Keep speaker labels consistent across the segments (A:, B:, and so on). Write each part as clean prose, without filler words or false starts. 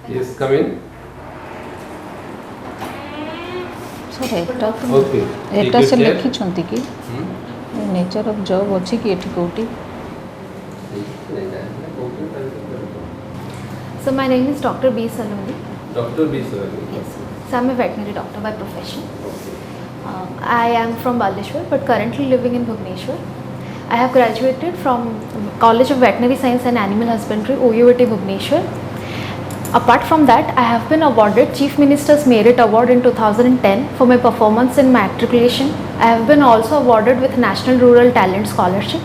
A: Yes, come in.
B: Sir Etah
A: Okay.
B: Etah
A: Take
B: से
A: a chair.
B: लिखिछंती कि nature of job अछि कि एठी कोठी
C: So my name is Dr. B. Saloni.
A: Dr. B. Saloni.
C: Yes. So I'm a veterinary doctor by profession.
A: Okay.
C: I am from Baleshwar but currently living in Bhubaneswar. I have graduated from College of Veterinary Science and Animal Husbandry, OUAT Bhubaneswar. Apart from that, I have been awarded Chief Minister's Merit Award in 2010 for my performance in matriculation. I have been also awarded with National Rural Talent Scholarship.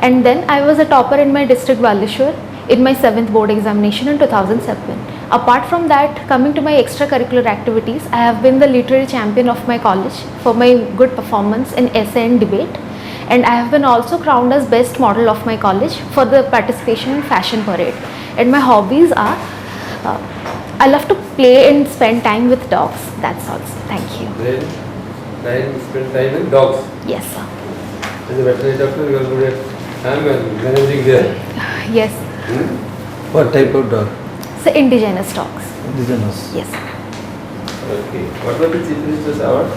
C: And then I was a topper in my district Baleshwar in my 7th board examination in 2007. Apart from that, coming to my extracurricular activities, I have been the literary champion of my college for my good performance in essay and debate. And I have been also crowned as best model of my college for the participation in fashion parade. And my hobbies are, I love to play and spend time with dogs. That's all. Thank you.
A: Then spend time with dogs.
C: Yes, sir.
A: As a veterinary doctor, you are good at managing there.
C: Yes.
D: What type of dog?
C: So indigenous dogs.
D: Indigenous.
C: Yes.
A: Okay. What was the Chief Minister's award?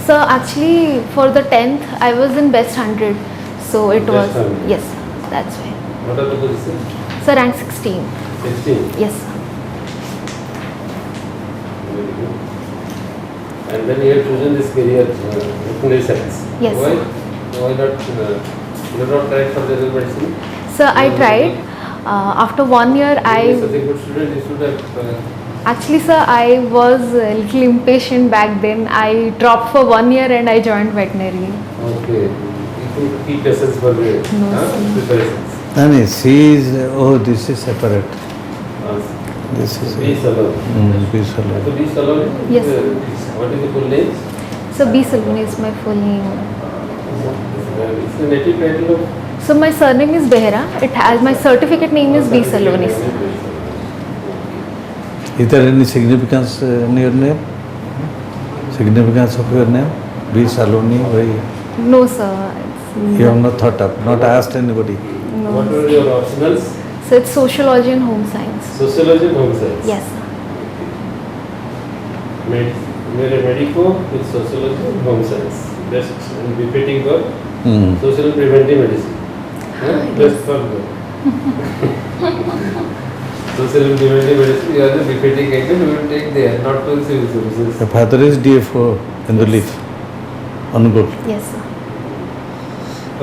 C: So actually for the 10th I was in best 100. So it
A: Best
C: was
A: 100.
C: yes, that's why.
A: What are the positions?
C: So rank 16.
A: 16.
C: Yes, sir.
A: Very good. And then you have chosen this career, veterinary science.
C: Yes.
A: Why not? You have not tried for general medicine?
C: So I tried. After 1 year
A: You
C: I
A: are such a good student. You should have.
C: actually, sir, I was a little impatient back then. I dropped for 1 year and I joined veterinary.
A: Okay. You could keep lessons for the
C: No,
A: preparations.
D: And she is, oh, this is separate. This is
A: B. Saloni.
D: B. Saloni.
A: So B. Saloni?
C: Yes.
A: What is the full name?
C: So B. Saloni is my full name.
A: It's the native title of.
C: So my surname is Behra. It has my certificate name is B. Saloni.
D: Is there any significance in your name? Significance of your name? B. Saloni? Why?
C: No, sir. It's
D: You have not thought of, not asked anybody.
C: no.
A: What were your optionals?
C: So it's sociology and home science.
A: Sociology and home science.
C: Yes, sir.
A: मेरे medico with sociology and home science. Best and repeating for
D: Hmm.
A: social and preventive medicine. Best for social and preventive medicine. You are the repeating agent. You will take there, not to civil services.
D: The father is DFO in the leaf. Anugul.
C: Yes, sir.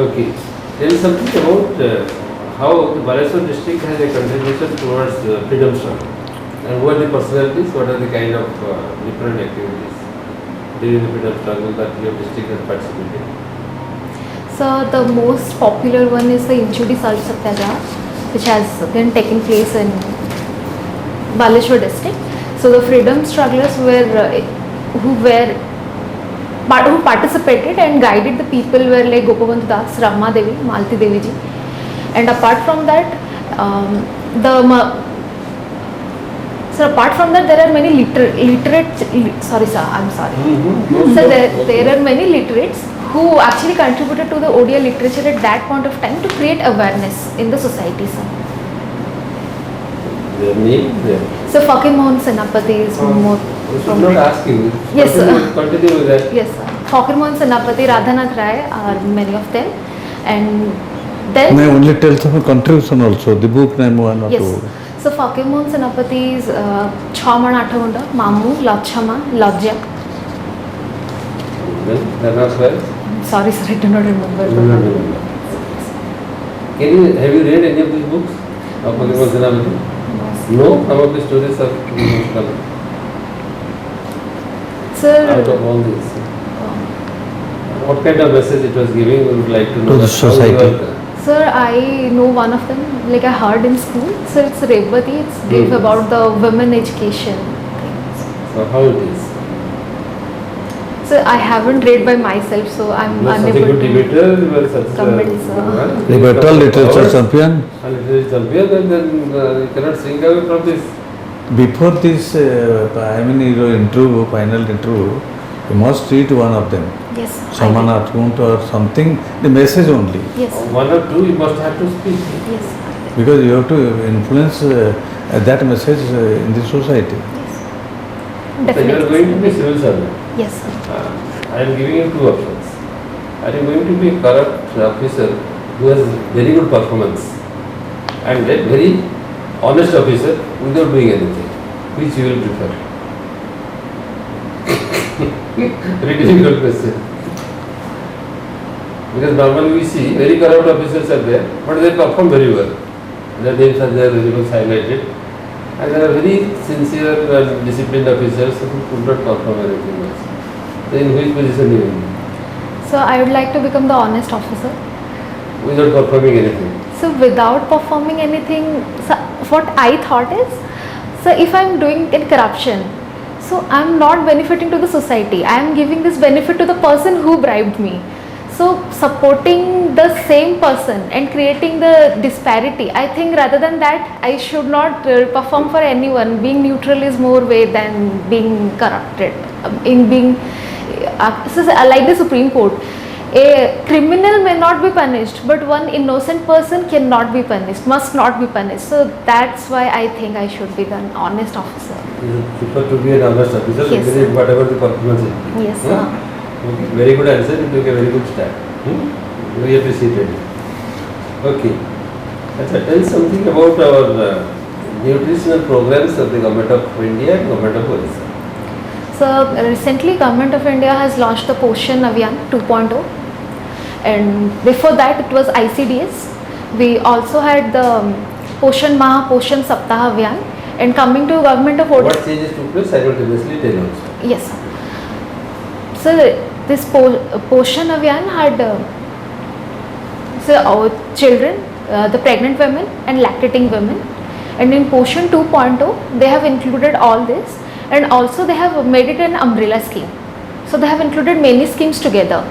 A: Okay. Tell me something about how the Baleshwar district has a contribution towards freedom struggle. And what are the personalities, what are the kind of different activities during the freedom struggle that your district has participated?
C: So the most popular one is the Inchudi Salt Satyagraha, which has been taking place in Baleshwar district. So the freedom strugglers who participated and guided the people were like Gopabandhu Das, Rama Devi, Malti Devi ji. And apart from that, there are many there are many literates who actually contributed to the Odia literature at that point of time to create awareness in the society, sir.
A: Their name there.
C: So Fakir Mohan Senapati is more
A: We should
C: from
A: not ask you.
C: Yes, sir.
A: Continue with that.
C: Yes, sir. Fakir Mohan Senapati, Radhanath Rai are many of them. And then
D: May I only tell some contribution also, the book name one or
C: yes.
D: two.
C: So Fakir Mohan Senapati's Chhaman Athagunda, Mamu, Lachhama, Lajja.
A: Then as well.
C: Sorry, sir, I do not remember.
A: Have you read any of these books of Fakir Mohan Senapati? No? Some of the stories of
C: Sir,
A: out of all this. What kind of message it was giving, we would like to know.
D: To the
A: that how
D: society.
A: you are-
C: Sir, I know one of them, like I heard in school. So it's Revati, it's gave about the women education things.
A: So how it is?
C: So I haven't read by myself, so I'm
A: You are such a
C: unable
A: good
C: to
A: debater, you are such
C: comment, sir.
D: Debater, literature champion.
A: Literature champion, then you cannot shrink away from this.
D: Before this, your interview, final interview, you must read one of them.
C: Yes.
D: Someone at or something, the message only.
C: Yes.
A: One or two you must have to speak.
C: Yes.
D: Because you have to influence that message in the society.
A: So you are going to be civil servant.
C: Yes, sir.
A: I am giving you two options. Are you going to be a corrupt officer who has very good performance and a very honest officer without doing anything? Which you will prefer? Very difficult question. Because normally we see very corrupt officers are there, but they perform very well. Their names are there, very much highlighted. And there are very sincere and disciplined officers who could not perform anything else. So in which position you will be?
C: So I would like to become the honest officer.
A: Without performing anything?
C: So without performing anything, so what I thought is, so if I'm doing in corruption, so I'm not benefiting to the society. I am giving this benefit to the person who bribed me. So supporting the same person and creating the disparity, I think rather than that, I should not perform for anyone. Being neutral is more way than being corrupted. In being, so like the Supreme Court, a criminal may not be punished, but one innocent person cannot be punished, must not be punished. So that's why I think I should be the honest officer.
A: You prefer to be an honest officer,
C: Yes,
A: even
C: sir.
A: if whatever the performance is.
C: Yes, sir.
A: Okay. Very good answer, you took a very good start. We appreciated it. Okay. Tell something about our nutritional programs of the Government of India and Government of Odisha.
C: So recently Government of India has launched the Poshan Abhiyan 2.0, and before that it was ICDS. We also had the Poshan Maha, Poshan Saptah Abhiyan, and coming to Government of Odisha.
A: What changes took place simultaneously tell also.
C: Yes, sir. So this Poshan Abhiyan had our children, the pregnant women and lactating women, and in Poshan 2.0 they have included all this, and also they have made it an umbrella scheme. So they have included many schemes together,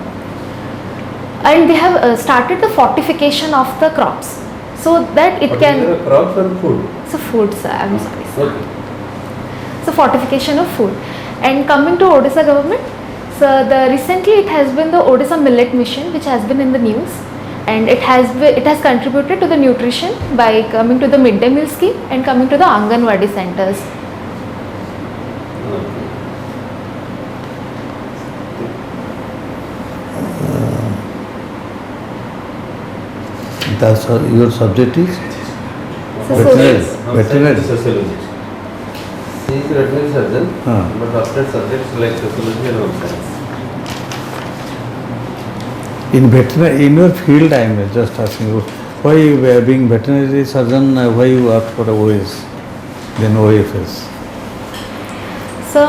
C: and they have started the fortification of the crops so that it can.
A: Crops or food?
C: So food, sir. I'm sorry, sir.
A: Okay.
C: So fortification of food. And coming to Odisha government, so recently it has been the Odisha Millet Mission, which has been in the news, and it has contributed to the nutrition by coming to the midday meal scheme and coming to the Anganwadi centers.
D: That's your subject is
C: So
D: veterinary.
A: Veterinary sociology. She is a veterinary surgeon,
D: Huh.
A: but after subjects like sociology and home science.
D: In veterinary, in your field, I am just asking you, why you were being veterinary surgeon, why you opt for OAS, then OFS?
C: So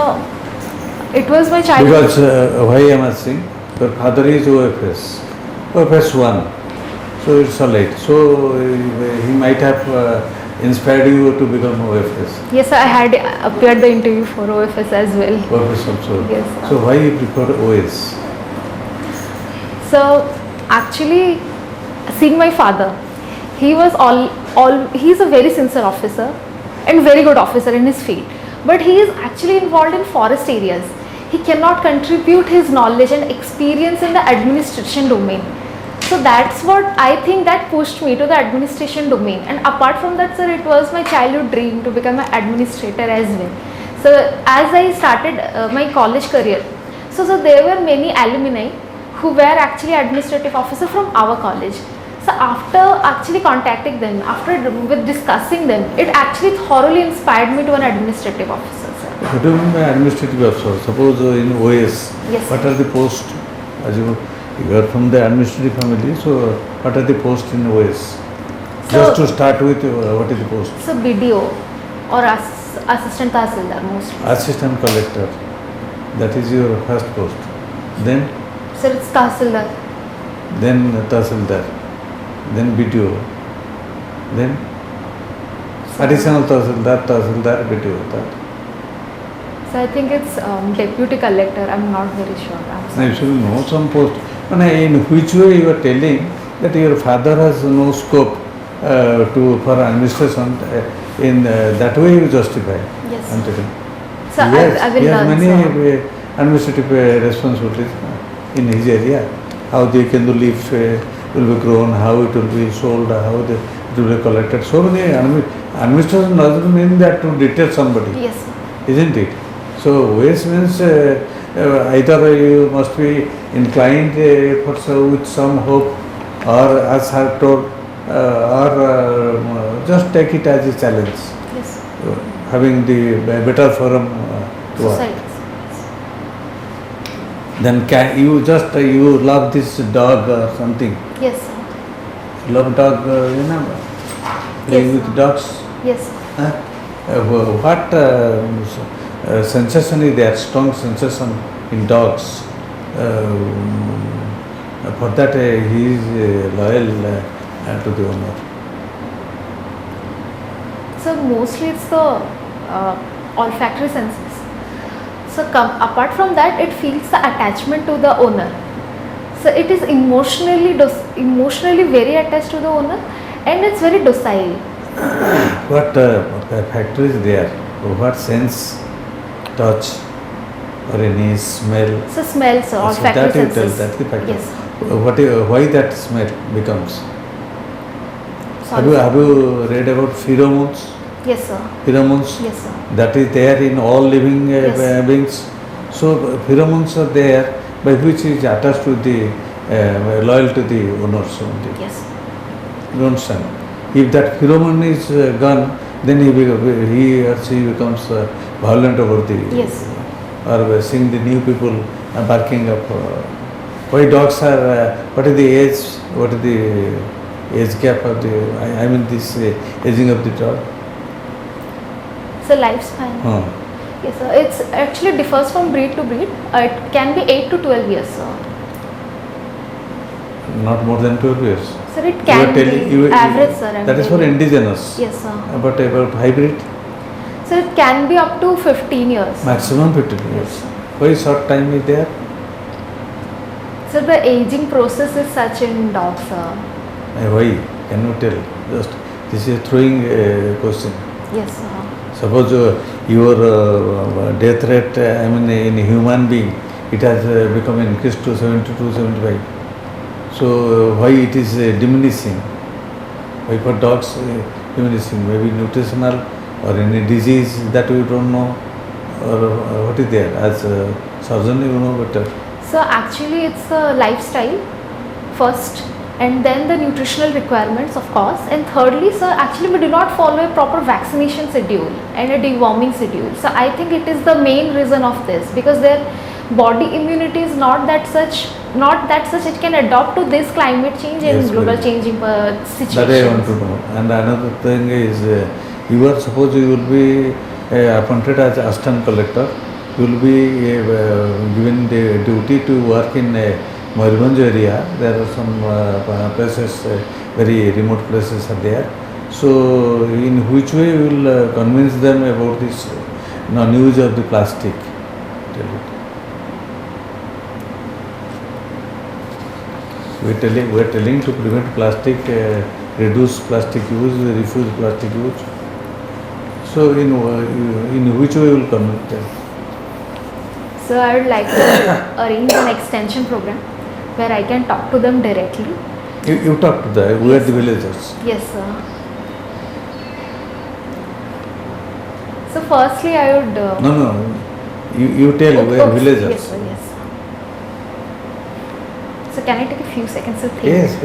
C: it was my childhood.
D: Because why I am asking, your father is OFS, OFS 1, so it's alright. So he might have inspired you to become OFS.
C: Yes, sir, I had appeared the interview for OFS as well.
D: OFS also.
C: Yes, sir.
D: So why you prefer OAS?
C: So actually, seeing my father, he was he's a very sincere officer and very good officer in his field, but he is actually involved in forest areas. He cannot contribute his knowledge and experience in the administration domain. So that's what I think that pushed me to the administration domain. And apart from that, sir, it was my childhood dream to become an administrator as well. So as I started my college career, so there were many alumni who were actually administrative officer from our college. So after actually contacting them, with discussing them, it actually thoroughly inspired me to an administrative officer, sir.
D: What do you mean by administrative officer? Suppose in OAS,
C: Yes,
D: what
C: sir.
D: are the posts? As you are from the administrative family, so what are the posts in OAS?
C: So-
D: Just to start with, what is the post?
C: So BDO or assistant tahsildar mostly.
D: Assistant collector. That is your first post. Then
C: Sir, it's tahsildar.
D: Tahsildar. Then BDO. Then additional Tahsildar, BDO. That.
C: So I think it's deputy collector. I'm not very sure. I'm
D: Now
C: sorry.
D: you should know some post. In which way you are telling that your father has no scope for administration? In that way you justify.
C: Yes.
D: I'm telling.
C: So
D: Yes,
C: I will
D: he has
C: learn.
D: many
C: Sir.
D: administrative responsibilities in his area. How the kendu leaf will be grown, how it will be sold, how it to be collected. So many administration doesn't mean that to detain somebody,
C: Yes, sir.
D: isn't it? So OAS means either you must be inclined with some hope, or as I have told, or just take it as a challenge,
C: Yes.
D: having the better forum to work.
C: Society.
D: Then can you just you love this dog or something?
C: Yes, sir.
D: Love dog, playing
C: Yes,
D: with
C: sir.
D: dogs.
C: Yes, sir.
D: Huh? What sensation is there? Strong sensation in dogs. For that he is loyal to the owner.
C: So mostly it's the olfactory senses. So apart from that, it feels the attachment to the owner. So it is emotionally very attached to the owner, and it's very docile.
D: What factor is there? What sense? Touch or any smell?
C: So smells,
D: So
C: olfactory
D: that you tell,
C: senses.
D: that's the factor.
C: Yes.
D: Why that smell becomes?
C: Sorry,
D: Have you read about pheromones?
C: Yes, sir.
D: Pheromones
C: Yes, sir.
D: that is there in all living
C: Yes.
D: beings. So pheromones are there by which is attached to the loyal to the owners only.
C: Yes.
D: You understand? If that pheromone is gone, then he or she becomes violent over the
C: Yes.
D: or seeing the new people barking up. Why dogs are? What is the age? What is the age gap of the? I mean this aging of the dog.
C: So lifespan. Yes, sir. It's actually differs from breed to breed. It can be 8 to 12 years, sir.
D: Not more than 12 years.
C: Sir, it can be average, sir. I'm
D: That is for
C: telling.
D: indigenous.
C: Yes, sir.
D: But about hybrid,
C: So it can be up to 15 years.
D: maximum 15 years. Why short time is there?
C: So the aging process is such in dogs, sir.
D: Why? Can you tell? Just this is throwing a question.
C: Yes, sir.
D: Suppose your death rate, I mean in human being, it has become increased to 72, 75. So why it is diminishing? Why for dogs diminishing? Maybe nutritional or any disease that we don't know, or what is there? As a surgeon you know better.
C: So actually it's the lifestyle first, and then the nutritional requirements, of course, and thirdly, sir, actually we do not follow a proper vaccination schedule and a deworming schedule. So I think it is the main reason of this, because their body immunity is not that such it can adapt to this climate change and
D: Yes,
C: global
D: very.
C: changing situation.
D: That I want to know. And another thing is, you are suppose you will be appointed as assistant collector. You will be given the duty to work in Mayurbhanj area. There are some places, very remote places are there. So, in which way you will convince them about this non-use of the plastic? Tell it. We are telling to prevent plastic, reduce plastic use, refuse plastic use. So, in which way you will convince them?
C: So I would like to arrange an extension program where I can talk to them directly.
D: You talk to the, we are the villagers.
C: Yes, sir. So firstly I would...
D: No, you tell we are
C: okay.
D: villagers.
C: Yes, sir, yes, sir. So can I take a few seconds to think?
D: Yes.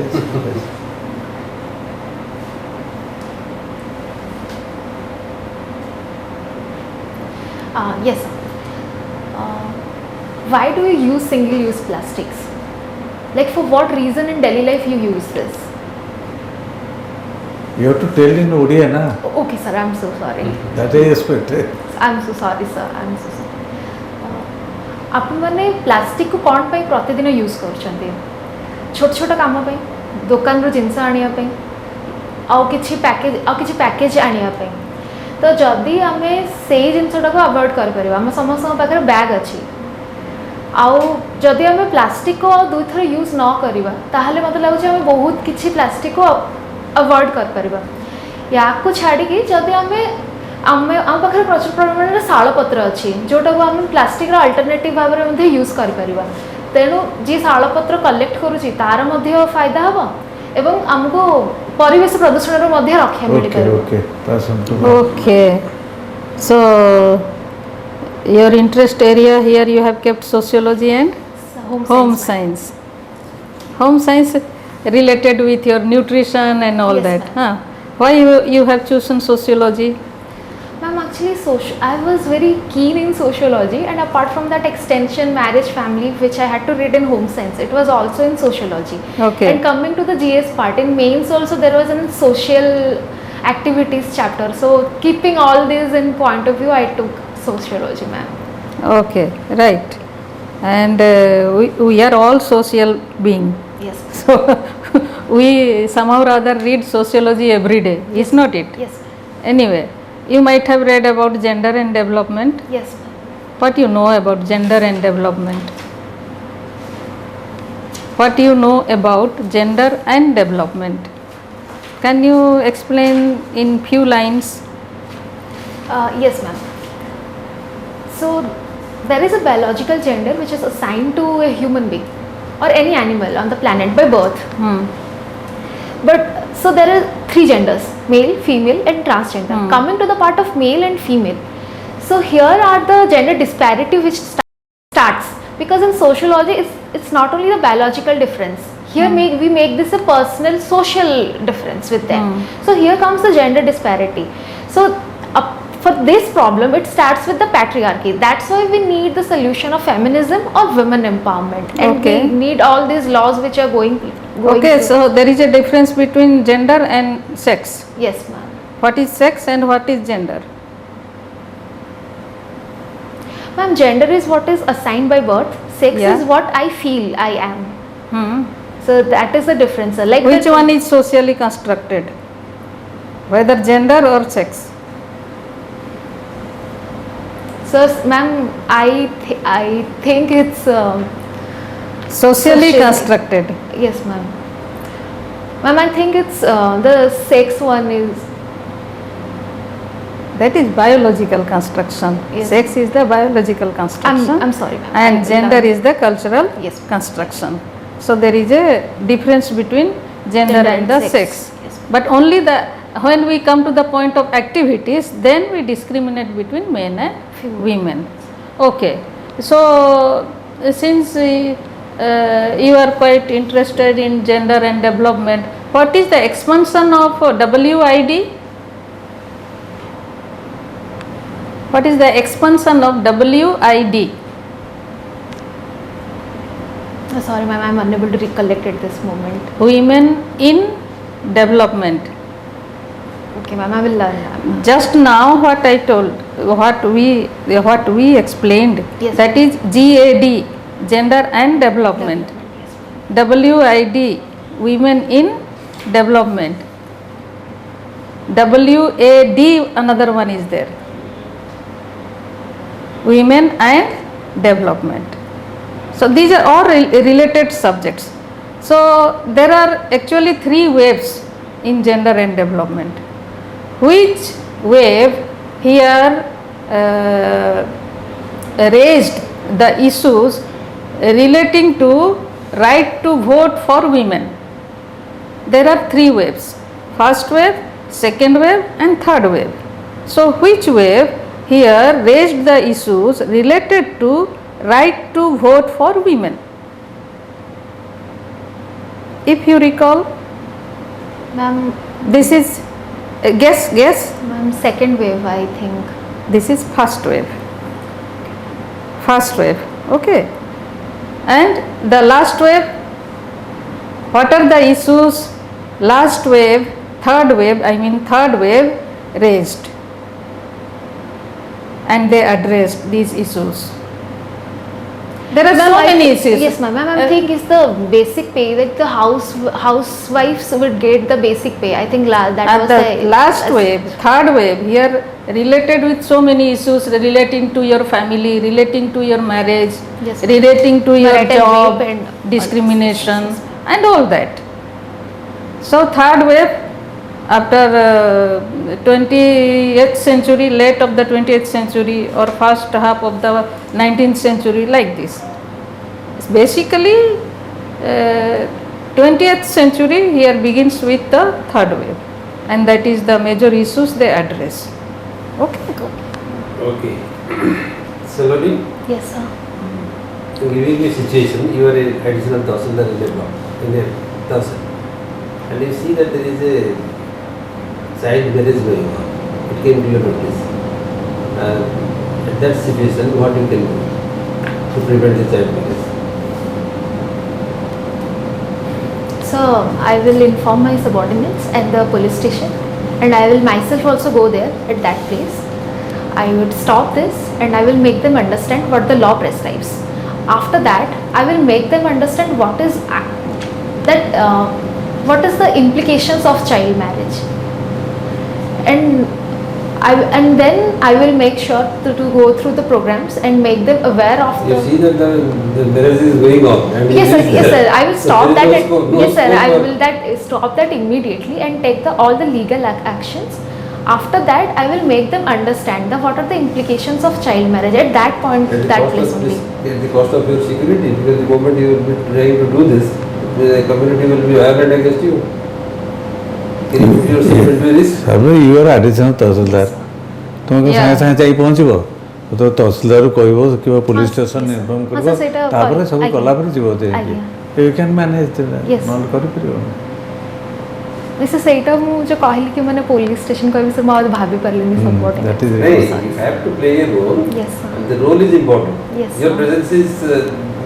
C: Yes, sir. Why do you use single-use plastics? Like for what reason in daily life you use this?
D: You have to tell in Odia, na?
C: Okay, sir, I'm so sorry.
D: That I expect.
C: I'm so sorry, sir. I'm so sorry. आपण माने plastic को कौन पाई प्रतिदिन use करछन्ते? छोट छोट काम पाई, दुकान रो जिंस आनिया पाई, आउ किछि पैकेज आनिया पाई. तो जदि आमे सेही जिंसटा को अवॉइड कर परिबा, हम समस्त पाखरे बैग अछि. आउ जदि आमे प्लास्टिक को दुई थर यूज न करिबा, ताहले मते लागुछि आमे बहुत किछि प्लास्टिक को अवॉइड कर परिबा. या को छाडी कि जदि आमे आम पाखे प्रचुर परिमाण शालपत्र अच्छी जोटा को आम प्लास्टिक अल्टरनेटिव भाव में यूज कर तेणु जी शालपत्र कलेक्ट करुच्ची तार फायदा हम एवं हमको परिवेश प्रदूषण रो मध्य रक्षा मिल
D: Okay,
C: Paro
D: okay. Person to
B: Okay. So, your interest area here you have kept sociology and home science. Home science related with your nutrition and all
C: Yes,
B: that.
C: ma'am.
B: Huh? Why you have chosen sociology?
C: Ma'am, actually I was very keen in sociology, and apart from that extension, marriage, family, which I had to read in home science, it was also in sociology.
B: Okay.
C: And coming to the GS part, in mains also there was a social activities chapter. So keeping all these in point of view, I took sociology, ma'am.
B: Okay, right. And we are all social being.
C: Yes.
B: So we somehow rather read sociology every day, is not it?
C: Yes.
B: Anyway, you might have read about gender and development.
C: Yes, ma'am.
B: What you know about gender and development? What you know about gender and development? Can you explain in few lines?
C: Yes, ma'am. So there is a biological gender which is assigned to a human being or any animal on the planet by birth. But so there are three genders: male, female and transgender. Coming to the part of male and female, so here are the gender disparity which starts, because in sociology it's not only the biological difference. Here we make this a personal social difference with them. So here comes the gender disparity. So for this problem it starts with the patriarchy. That's why we need the solution of feminism or women empowerment, and
B: Okay.
C: we need all these laws which are going
B: Okay,
C: through.
B: so there is a difference between gender and sex.
C: Yes, ma'am.
B: What is sex and what is gender?
C: Ma'am, gender is what is assigned by birth. Sex
B: Yeah.
C: is what I feel I am. So that is the difference. Like
B: Which one is socially constructed? Whether gender or sex?
C: So, ma'am, I think it's
B: Socially
C: Social.
B: constructed.
C: yes, ma'am. Ma'am, I think it's the sex one is
B: That is biological construction.
C: Yes.
B: Sex is the biological construction.
C: I'm sorry, ma'am.
B: And gender is the cultural
C: Yes.
B: construction. So there is a difference between gender and the sex.
C: Yes.
B: But only when we come to the point of activities, then we discriminate between men and women. Okay. So since you are quite interested in gender and development, what is the expansion of WID? What is the expansion of WID?
C: Sorry, ma'am, I'm unable to recollect at this moment.
B: Women in development.
C: Okay, ma'am, I will learn, ma'am.
B: Just now what I told, what we explained,
C: Yes,
B: that is GAD, gender and development.
C: Yes,
B: WID, women in development. WAD, another one is there. Women and development. So these are all related subjects. So there are actually three waves in gender and development. Which wave here raised the issues relating to right to vote for women? There are three waves: first wave, second wave and third wave. So which wave here raised the issues related to right to vote for women? If you recall,
C: ma'am.
B: this is guess.
C: Ma'am, second wave, I think.
B: This is first wave. First wave, okay. And the last wave, what are the issues last wave, third wave raised, and they addressed these issues? There are so many issues.
C: Yes, ma'am. I think it's the basic pay, like the housewives would get the basic pay. I think that
B: At
C: was
B: the last wave, third wave, here related with so many issues relating to your family, relating to your marriage,
C: Yes.
B: relating to your
C: Marital
B: job,
C: rape and
B: discrimination and all that. So third wave after 20th century, late of the 20th century or first half of the 19th century, like this. It's basically 20th century here begins with the third wave, and that is the major issues they address. Okay.
A: Okay. Saloni,
C: Yes, sir.
A: giving me a situation, you are an additional Tahsildar in a block, in a Tahsil, and you see that there is a child marriage going on. It came to your notice. At that situation, what you can do to prevent the child marriage?
C: So I will inform my subordinates at the police station, and I will myself also go there at that place. I would stop this and I will make them understand what the law prescribes. After that, I will make them understand what is what is the implications of child marriage, and then I will make sure to go through the programs and make them aware of
A: You
C: the.
A: see that the marriage is going on. And
C: Yes,
A: it
C: sir.
A: is
C: Yes,
A: there.
C: sir. I will
A: So
C: stop
A: there
C: that.
A: is no scope- no
C: Yes, sir. I
A: scope
C: will stop that immediately and take all the legal actions. After that, I will make them understand what are the implications of child marriage at that point,
A: At the
C: that
A: cost
C: place
A: of
C: only.
A: at the cost of your security, because the moment you will be trying to do this, the community will be violent against you. Can you put yourself into risk?
D: ତାପରେ your additional ତହସିଲଦାର ତୁମେ
B: Yeah.
D: ସାଙ୍ଗେ ସାଙ୍ଗେ ଯାଇ ପହଞ୍ଚିବ ତ ତହସିଲଦାର କହିବ କିମ୍ବା police
C: ହଁ,
D: ଷ୍ଟେସନ
C: yes,
D: ଇନଫର୍ମ
C: ହଁ,
D: କରିବ
C: sir, ସେଇଟା
D: ତାପରେ
C: କରି-
D: ସବୁ
C: ଆଜ୍ଞା।
D: କଲା ପରେ ଯିବ ଯାଇକି
C: ଆଜ୍ଞା।
D: You can manage
C: Yes.
D: ନହେଲେ କରିପାରିବ
C: ସେ ସେଇଟା ମୁଁ ଯୋଉ କହିଲି କି ମାନେ ପୋଲିସ ଷ୍ଟେସନ କହିବି ସେ ମୁଁ ଆଉ ଭାବି ପାରିଲିନି support.
D: that is
A: Hey, you have to play a role.
C: Yes, sir.
A: And the role is important.
C: Yes,
A: Your
C: sir.
A: presence is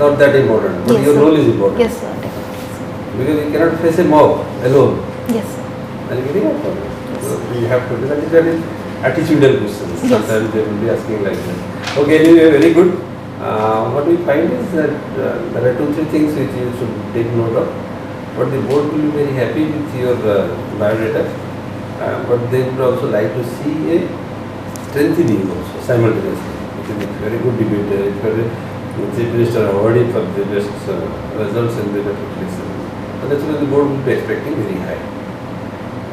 A: not that important, but
C: Yes,
A: your
C: sir.
A: role is important.
C: Yes, sir. Definitely.
A: Because you cannot face a mob alone.
C: Yes, sir.
A: And you get it. So you have to do that. That is attitudinal questions.
C: Yes.
A: Sometimes they will be asking like that. Okay, anyway, very good. What we find is that there are 2-3 things which you should take note of. But the board will be very happy with your biodata. But they would also like to see a strengthening also simultaneously. If you are a good debater, if you are a chief minister awarded for the best results in the matriculation, and that's why the board will be expecting very high.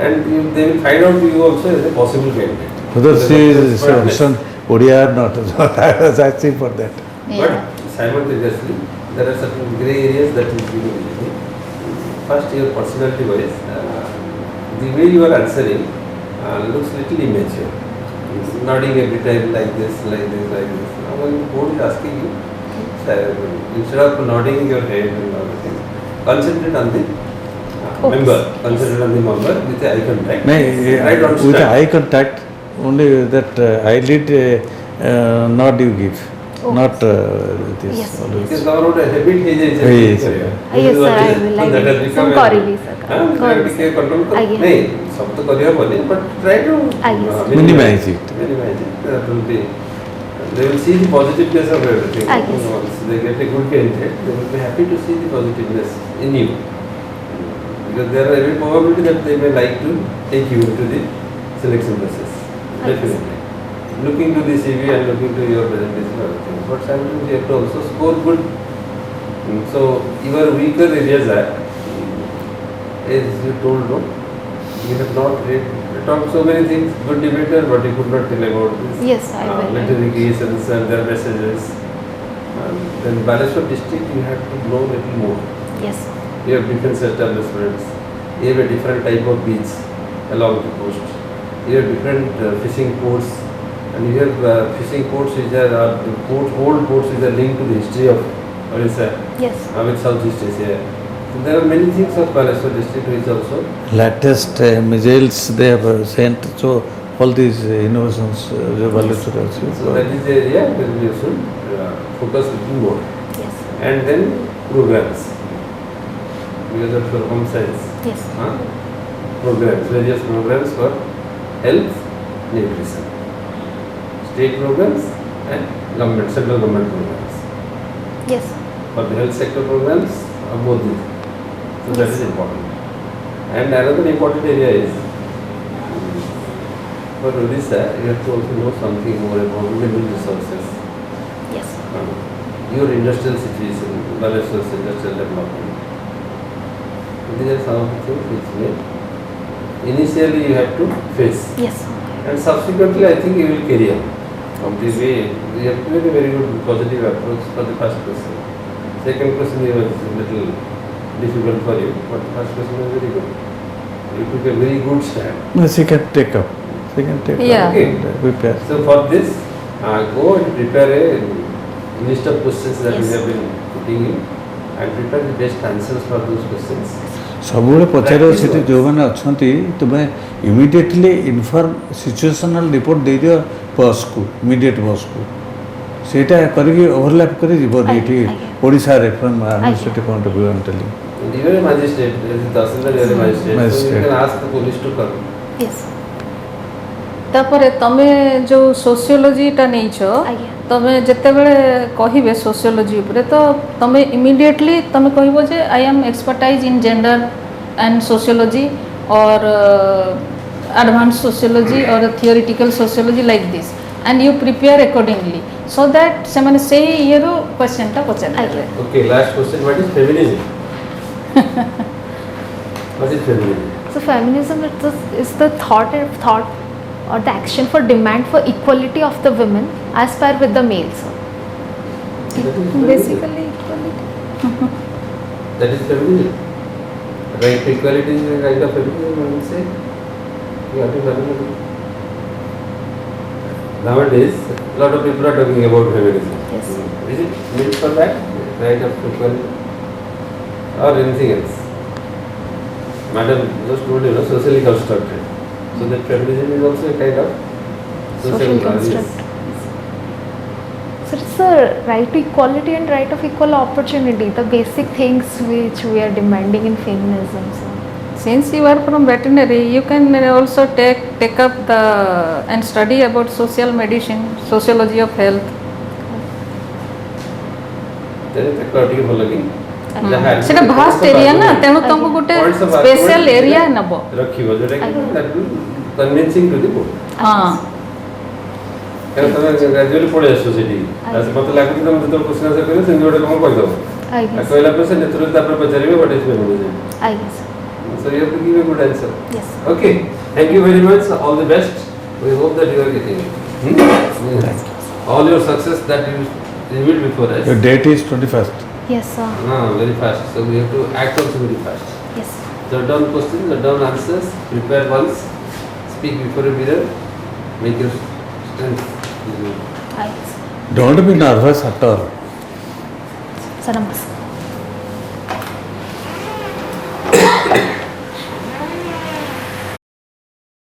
A: And they will find out you also as a possible candidate.
D: whether
A: Because
D: she
A: of
D: is
A: your smartness.
D: understand Odia or not. I was asking for that.
B: Yeah.
A: But simultaneously, there are certain grey areas that will be visible. First, your personality wise, the way you are answering looks little immature. Nodding every time like this, like this, like this. Now, when the board is asking you, instead of nodding your head and all the things, concentrate on the member, concentrate on the member with the eye contact.
D: No,
A: Right on
D: with
A: stand.
D: eye contact, only that eyelid nod you give,
C: Oh.
D: not this.
C: Yes.
D: always.
A: Because our habit is
D: Yes, sir.
C: Yes, sir. I will. I will. Some କରିବି sir. କରିବି sir.
A: Control
C: ଆଜ୍ଞା।
A: नहीं सब तो करिया बोले but try to
C: ଆଜ୍ଞା, sir.
D: Minimize it.
A: minimize it. That will be they will see the positiveness of everything.
C: Aye, yes.
A: Once they get a good candidate, they will be happy to see the positiveness in you. Because there are every probability that they may like to take you to the selection process.
C: Aye, yes.
A: Definitely. Looking to the CV and looking to your presentation and everything. But sometimes you have to also score good. So your weaker areas are, as you told, no, you have not read, talked so many things, good debater, but you could not tell about this.
C: Yes, I will.
A: Literary creations and their messages. Then Baleshwar district, you have to know little more.
C: Yes.
A: You have defense establishments. You have a different type of beach along the coast. You have different fishing ports, and you have fishing ports which are old ports which are linked to the history of Odisha
C: Yes.
A: with Southeast Asia. So there are many things of Baleshwar district which also.
D: Latest missiles they have sent, so all these innovations, Baleshwar has
A: So that is the area where we should focus little more.
C: Yes.
A: And then programs. Because of your home science.
C: Yes.
A: Programs, various programs for health, nutrition. State programs and government, central government programs.
C: Yes.
A: For the health sector programs, both these. So that is important. And another important area is for Odisha, you have to also know something more about mineral resources.
C: Yes.
A: Your industrial situation, Baleshwar's industrial development. These are some of the things which may initially you have to face.
C: Yes.
A: And subsequently, I think you will carry on. From this way, you have to make a very good positive approach for the first question. Second question, you was a little difficult for you, but the first question was very good. You took a very good stand.
D: She can take up. She can take
B: Yeah.
D: up and prepare.
A: So for this, go and prepare a list of questions that we
C: Yes.
A: have been putting in and prepare the best answers for those questions.
D: ସବୁବେଳେ ପଚାରିବ
A: Practice
D: ସେଠି
A: works.
D: ଯେଉଁମାନେ ଅଛନ୍ତି ତୁମେ immediately inform ସିଚୁଏସନାଲ report ଦେଇଦିଅ ବସ୍କୁ immediate ବସ୍କୁ ସେଇଟା କରିକି ଓଭରଲାପ୍ କରି ଯିବ ଏଇଠି
C: ଆଜ୍ଞା।
D: ଓଡ଼ିଶାରେ from administrative point of view am telling.
A: And you are a magistrate, as a Tahsildar, you are a magistrate, so you
D: Magistrate.
A: can ask the police to come.
C: Yes.
B: ତାପରେ ତମେ ଯେଉଁ ସୋସିଓଲୋଜିଟା ନେଇଛ
C: ଆଜ୍ଞା।
B: ତମେ ଯେତେବେଳେ କହିବେ ସୋସିଓଲୋଜି ଉପରେ ତ ତମେ ଇମିଡ଼ିଏଟଲି ତମେ କହିବ ଯେ I am expertise in gender and sociology or advanced sociology or a theoretical sociology like this and you prepare accordingly so that ସେମାନେ ସେଇ ଇଏରୁ କ୍ୱେଶ୍ଚନଟା ପଚାରିପାରିବେ।
A: Okay, last question, what is feminism? What is feminism?
C: So feminism is the thought or the action for demand for equality of the women as per with the males.
A: That is feminism.
B: Basically equality.
A: That is feminism. Right to equality is a kind of feminism, I would say. You have to feminism. Nowadays, a lot of people are talking about feminism.
C: Yes.
A: Is it meant for that? Right of equality? Or anything else? Madam just told you, socially constructed. So that feminism is also a kind of social
C: construct. So it's the right to equality and right of equal opportunity, the basic things which we are demanding in feminism. So.
B: Since you are from veterinary you can also take up the and study about social medicine, sociology of health.
A: ଟିକେ ଭଲ ଲାଗି
B: ସେଟା vast area ନା ତେଣୁ ତମକୁ ଗୋଟେ special area ନେବ
A: ରଖିବ ଯୋଉଟା କି କନଭିନ୍ସିଂ ଟୁ ଦି ବୋର୍ଡ।
B: ହଁ
A: କାରଣ ତମେ ଗ୍ରାଜୁଆଲି ପଳେଇ ଆସୁଛ ସେଠି ମତେ ଲାଗୁଛି ତମେ ଯେତେବେଳେ କ୍ୱେଶ୍ଚନ୍ ଆନ୍ସର କରିବ ସେମିତି ଗୋଟେ କଣ କହିଦେବ
C: I
A: ଆଉ
C: guess.
A: କହିଲା ପରେ ସେ ନେତୃତ୍ୱ ତାପରେ ପଚାରିବେ what is feminism.
C: I guess.
A: So you have to give a good answer.
C: Yes.
A: Okay, thank you very much, all the best. We hope that you are getting it. All your success that you revealed before us.
D: Your date is 21st.
C: Yes, sir.
A: Very fast. So we have to act also very fast.
C: Yes.
A: Jot down questions, jot down answers, prepare once, speak before a mirror, make your strength.
C: I guess.
D: Don't be nervous at all.
C: Sir, namaskar.